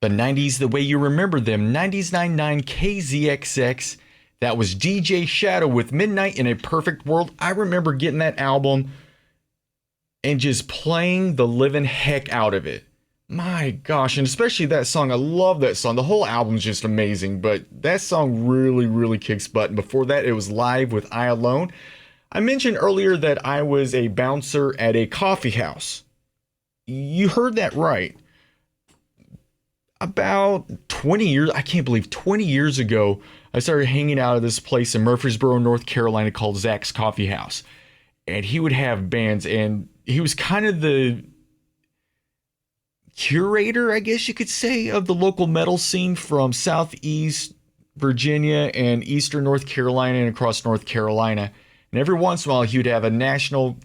The 90s the way you remember them. 90s KZXX. That was DJ Shadow with Midnight in a Perfect World. I remember getting that album and just playing the living heck out of it. My gosh, and especially that song. I love that song. The whole album's just amazing, but that song really, really kicks butt. Before that, it was Live with I Alone. I mentioned earlier that I was a bouncer at a coffee house. You heard that right. About 20 years, I can't believe 20 years ago, I started hanging out at this place in Murfreesboro, North Carolina called Zach's Coffee House. And he would have bands, and he was kind of the curator, I guess you could say, of the local metal scene from Southeast Virginia and Eastern North Carolina and across North Carolina. And every once in a while, he would have a national,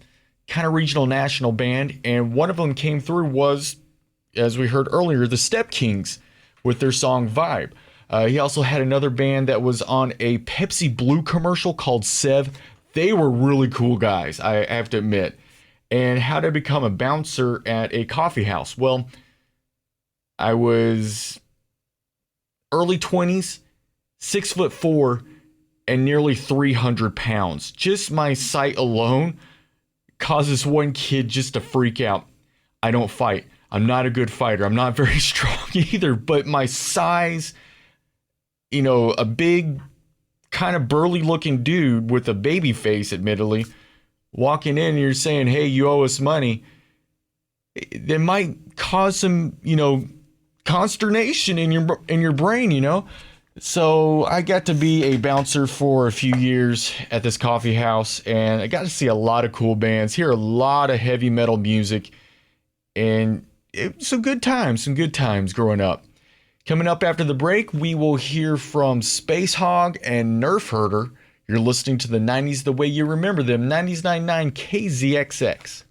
kind of regional national band. And one of them came through was, as we heard earlier, the Step Kings with their song Vibe. He also had another band that was on a Pepsi Blue commercial called Sev. They were really cool guys, I have to admit. And how to become a bouncer at a coffee house? Well, I was early 20s, 6'4", and nearly 300 pounds. Just my sight alone causes one kid just to freak out. I don't fight. I'm not a good fighter. I'm not very strong either, but my size, a big, kind of burly looking dude with a baby face, admittedly, walking in and you're saying, hey, you owe us money, that might cause some, consternation in your brain, So I got to be a bouncer for a few years at this coffee house, and I got to see a lot of cool bands, hear a lot of heavy metal music, and some good times growing up. Coming up after the break, we will hear from Space Hog and Nerf Herder. You're listening to the 90s the way you remember them, 90s 99 KZXX.